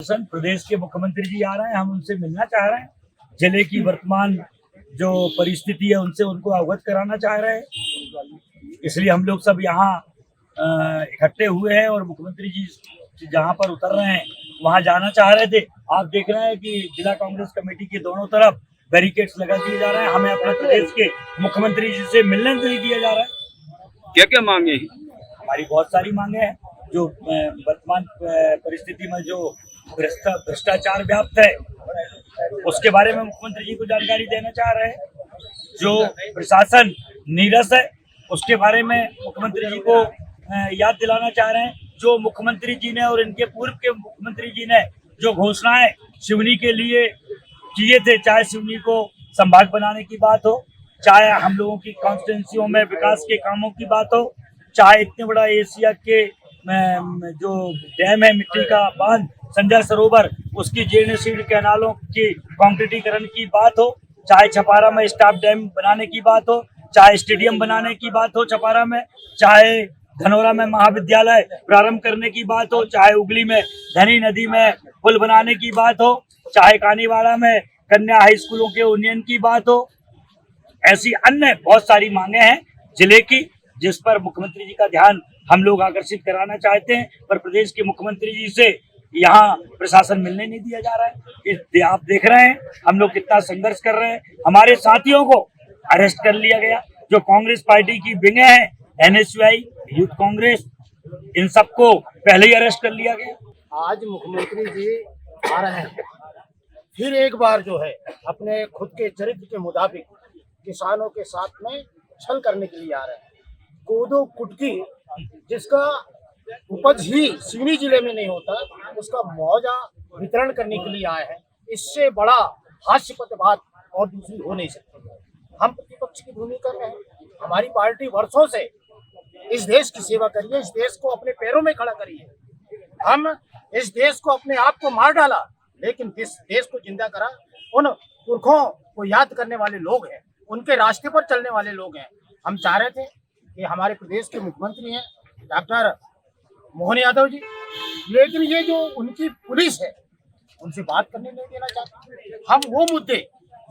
प्रशासन, प्रदेश के मुख्यमंत्री जी आ रहे हैं, हम उनसे मिलना चाह रहे हैं। जिले की वर्तमान जो परिस्थिति है उनसे उनको अवगत कराना चाह रहे हैं। इसलिए हम लोग सब यहाँ इकट्ठे हुए हैं और मुख्यमंत्री जी जहाँ पर उतर रहे हैं वहाँ जाना चाह रहे थे। आप देख रहे हैं कि जिला कांग्रेस कमेटी के दोनों तरफ बैरिकेड्स लगा दिए जा रहे हैं। हमें अपने प्रदेश के मुख्यमंत्री जी से मिलने नहीं दिया जा रहा है। क्या क्या मांगे हैं? हमारी बहुत सारी मांगे हैं। जो वर्तमान परिस्थिति में जो भ्रष्टाचार व्याप्त है उसके बारे में मुख्यमंत्री जी को जानकारी देना चाह रहे हैं। जो प्रशासन नीरस है उसके बारे में मुख्यमंत्री जी को याद दिलाना चाह रहे हैं। जो मुख्यमंत्री जी ने और इनके पूर्व के मुख्यमंत्री जी ने जो घोषणाएं सिवनी के लिए किए थे, चाहे सिवनी को संभाग बनाने की बात हो, चाहे हम लोगों की कॉन्स्टिट्यूंसियों में विकास के कामों की बात हो, चाहे इतने बड़ा एशिया के जो डैम है मिट्टी का बांध संजय सरोवर उसकी जीर्णशीर्ण कैनालों की कंक्रीटीकरण की बात हो, चाहे छपारा में स्टाफ डैम बनाने की बात हो, चाहे स्टेडियम बनाने की बात हो छपारा में, चाहे धनोरा में महाविद्यालय प्रारंभ करने की बात हो, चाहे उगली में धनी नदी में पुल बनाने की बात हो, चाहे कानीवाड़ा में कन्या हाई स्कूलों के उन्नयन की बात हो, ऐसी अन्य बहुत सारी मांगे हैं जिले की जिस पर मुख्यमंत्री जी का ध्यान हम लोग आकर्षित कराना चाहते हैं। पर प्रदेश के मुख्यमंत्री जी से यहाँ प्रशासन मिलने नहीं दिया जा रहा है। आप देख रहे हैं हम लोग कितना संघर्ष कर रहे हैं। हमारे साथियों को अरेस्ट कर लिया गया। जो कांग्रेस पार्टी की विंगे हैं, NSUI, यूथ कांग्रेस, इन सबको पहले ही अरेस्ट कर लिया गया। आज मुख्यमंत्री जी आ रहे हैं, फिर एक बार जो है अपने खुद के चरित्र के मुताबिक किसानों के साथ में छल करने के लिए आ रहे हैं। कोदो कुटकी जिसका उपज ही सिवनी जिले में नहीं होता, उसका मुआवजा वितरण करने के लिए आए हैं। इससे बड़ा हास्यपद बात और दूसरी हो नहीं सकती। हम प्रतिपक्ष की भूमिका कर रहे हैं। हमारी पार्टी वर्षों से इस देश की सेवा करिए, इस देश को अपने पैरों में खड़ा करिए। हम इस देश को अपने आप को मार डाला, लेकिन इस देश को जिंदा करा। उन पुरखों को याद करने वाले लोग हैं, उनके रास्ते पर चलने वाले लोग हैं। हम चाह रहे थे कि हमारे प्रदेश के मुख्यमंत्री हैं डॉक्टर मोहन यादव जी, लेकिन ये जो उनकी पुलिस है उनसे बात करने नहीं देना चाहते। हम वो मुद्दे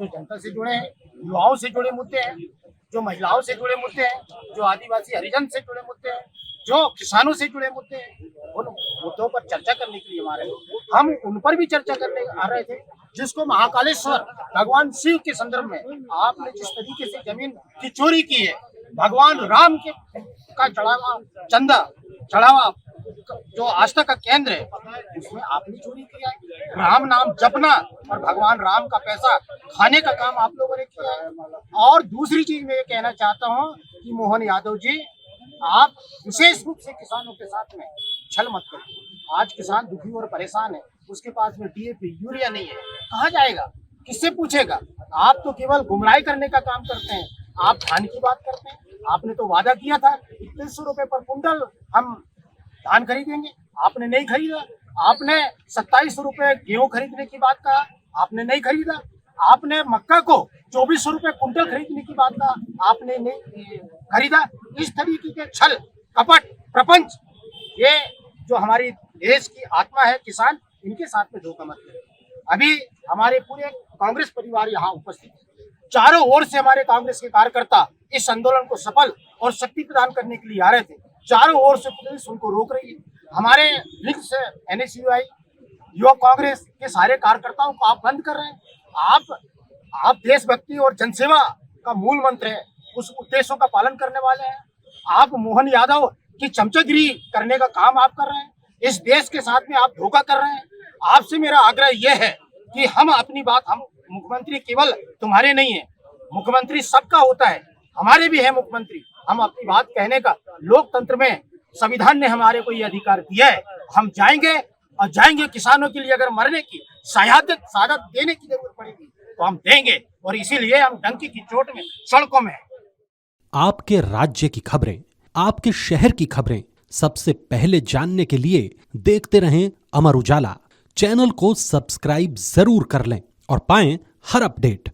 जो जनता से जुड़े हैं, युवाओं से जुड़े मुद्दे हैं, जो महिलाओं से जुड़े मुद्दे हैं, जो आदिवासी हरिजन से जुड़े मुद्दे हैं, जो किसानों से जुड़े मुद्दे हैं, उन मुद्दों पर चर्चा करने के लिए हमारे हम उन पर भी चर्चा करने आ रहे थे। जिसको महाकालेश्वर भगवान शिव के संदर्भ में आपने जिस तरीके से जमीन की चोरी की है, भगवान राम के का चढ़ावा जो आस्था का केंद्र है उसमें आपने चोरी किया है। राम नाम जपना और भगवान राम का पैसा खाने का काम आप लोगों ने किया है। और दूसरी चीज मैं ये कहना चाहता हूँ कि मोहन यादव जी, आप विशेष रूप से किसानों के साथ में छल मत करिए। आज किसान दुखी और परेशान है, उसके पास में DAP यूरिया नहीं है, कहाँ जाएगा, किससे पूछेगा? आप तो केवल गुमराही करने का काम करते हैं। आप धान की बात करते हैं, आपने तो वादा किया था 3100 रुपए पर कुंटल हम धान खरीदेंगे, आपने नहीं खरीदा। आपने 2700 रुपए गेहूं खरीदने की बात कहा, आपने नहीं खरीदा। आपने मक्का को 2400 रुपए कुंटल खरीदने की बात कहा, आपने नहीं खरीदा। इस तरीके के छल कपट प्रपंच, ये जो हमारी देश की आत्मा है किसान, इनके साथ में धोखा मत करें। अभी हमारे पूरे कांग्रेस परिवार यहाँ उपस्थित है। चारों ओर से हमारे कांग्रेस के कार्यकर्ता इस आंदोलन को सफल और शक्ति प्रदान करने के लिए आ रहे थे। चारों ओर से पुलिस उनको रोक रही है। हमारे लिंक से NSUI, युवा कांग्रेस के सारे कार्यकर्ताओं को आप बंद कर रहे हैं। आप देशभक्ति और जनसेवा का मूल मंत्र है, उस उद्देश्यों का पालन करने वाले हैं। आप मोहन यादव की चमचागिरी करने का काम आप कर रहे हैं। इस देश के साथ में आप धोखा कर रहे हैं। आपसे मेरा आग्रह यह है कि हम अपनी बात, हम मुख्यमंत्री केवल तुम्हारे नहीं है, मुख्यमंत्री सबका होता है, हमारे भी है मुख्यमंत्री। हम अपनी बात कहने का, लोकतंत्र में संविधान ने हमारे को ये अधिकार दिया है। हम जाएंगे और जाएंगे। किसानों के लिए अगर मरने की शहादत देने की जरूरत पड़ेगी तो हम देंगे, और इसीलिए हम डंकी की चोट में सड़कों में। आपके राज्य की खबरें, आपके शहर की खबरें सबसे पहले जानने के लिए देखते रहें अमर उजाला। चैनल को सब्सक्राइब जरूर कर लें और पाएं हर अपडेट।